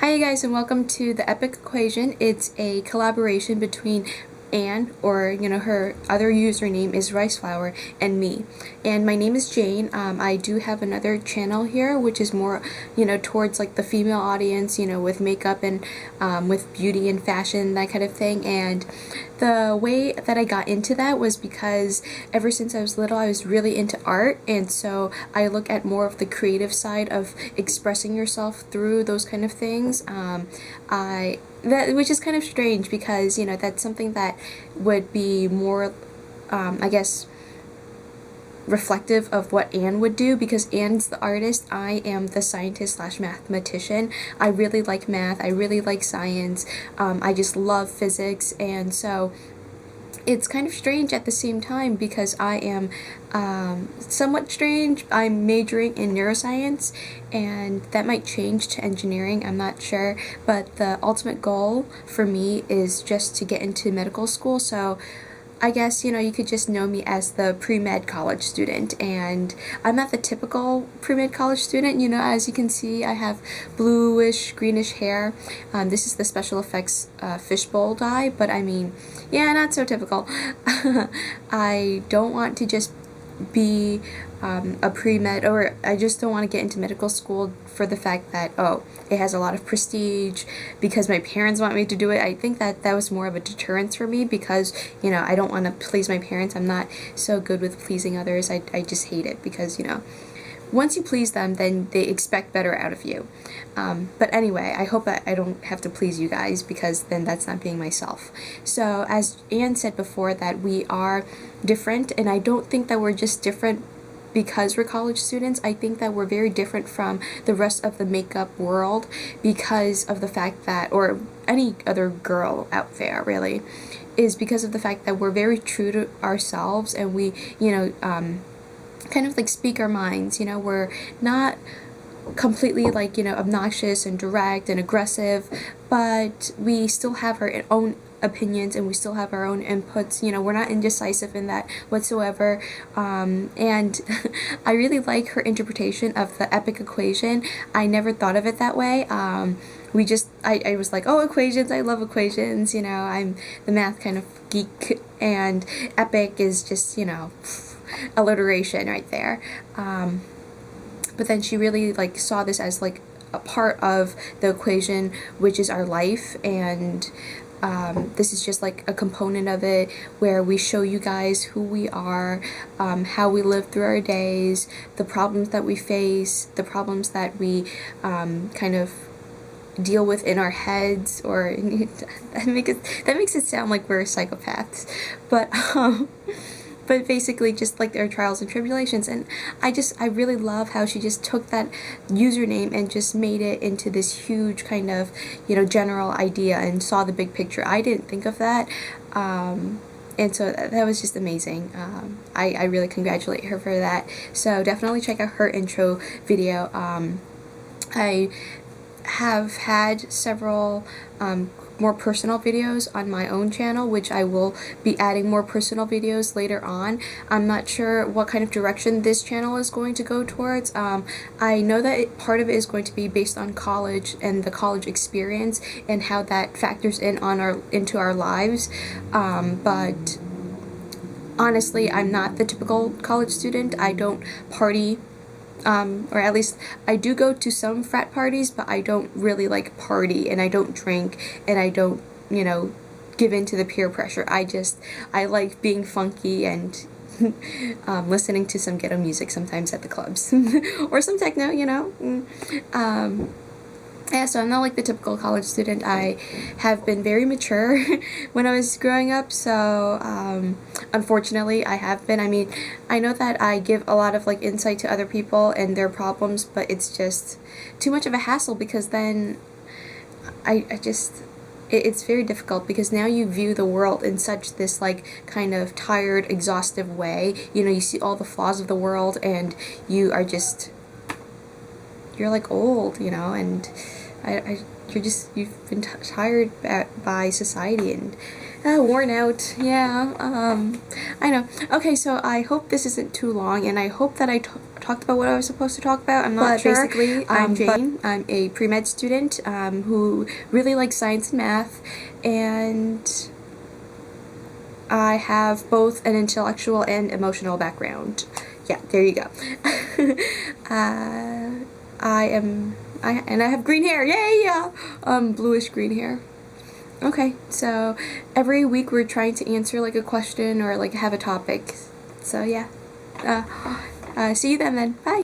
Hi you guys, and welcome to the Epic Equation. It's a collaboration between Anne, or her other username is Riceflower, and me. And my name is Jane. I do have another channel here which is more towards like the female audience, with makeup and with beauty and fashion, that kind of thing. And the way that I got into that was because ever since I was little I was really into art, and so I look at more of the creative side of expressing yourself through those kind of things. Which is kind of strange because that's something that would be more I guess reflective of what Anne would do, because Anne's the artist, I am the scientist slash mathematician. I really like math, I really like science, I just love physics, and so it's kind of strange at the same time because I am somewhat strange. I'm majoring in neuroscience, and that might change to engineering, I'm not sure, but the ultimate goal for me is just to get into medical school. So I guess, you could just know me as the pre-med college student, and I'm not the typical pre-med college student. As you can see, I have bluish, greenish hair. This is the special effects fishbowl dye, but I mean, yeah, not so typical. I don't want to just be a pre-med, or I just don't want to get into medical school for the fact that, oh, it has a lot of prestige, because my parents want me to do it. I think that that was more of a deterrence for me because, I don't want to please my parents. I'm not so good with pleasing others. I just hate it because, once you please them, then they expect better out of you. But anyway, I hope that I don't have to please you guys, because then that's not being myself. So as Anne said before, that we are different, and I don't think that we're just different because we're college students. I think that we're very different from the rest of the makeup world because of the fact that, or any other girl out there really, is because of the fact that we're very true to ourselves, and we, kind of like speak our minds. We're not completely like obnoxious and direct and aggressive, but we still have our own opinions, and we still have our own inputs. We're not indecisive in that whatsoever. And I really like her interpretation of the epic equation. I never thought of it that way. I was like, oh, equations, I love equations. I'm the math kind of geek, and epic is just alliteration right there. But then she really like saw this as like a part of the equation, which is our life, and this is just like a component of it where we show you guys who we are, how we live through our days, the problems that we face, the problems that we kind of deal with in our heads, or that makes it sound like we're psychopaths, but basically just like their trials and tribulations. And I really love how she just took that username and just made it into this huge kind of general idea, and saw the big picture. I didn't think of that, and so that was just amazing. I really congratulate her for that. So definitely check out her intro video. I have had several more personal videos on my own channel, which I will be adding more personal videos later on. I'm not sure what kind of direction this channel is going to go towards. I know that part of it is going to be based on college and the college experience and how that factors into our lives, but honestly, I'm not the typical college student. I don't party, or at least I do go to some frat parties, but I don't really like party, and I don't drink, and I don't, give in to the peer pressure. I like being funky and listening to some ghetto music sometimes at the clubs, or some techno, Yeah, so I'm not like the typical college student. I have been very mature when I was growing up, so unfortunately I have been. I mean, I know that I give a lot of like insight to other people and their problems, but it's just too much of a hassle, because then it's very difficult, because now you view the world in such this like kind of tired, exhaustive way. You see all the flaws of the world, and you're like old, and you've been tired by society and worn out. Yeah, I know. Okay, so I hope this isn't too long, and I hope that I talked about what I was supposed to talk about. I'm not sure. Basically, I'm Jane. I'm a pre-med student who really likes science and math, and I have both an intellectual and emotional background. Yeah, there you go. I have green hair. Yay! Bluish green hair. Okay, so every week we're trying to answer like a question or like have a topic. So yeah. See you then. Bye.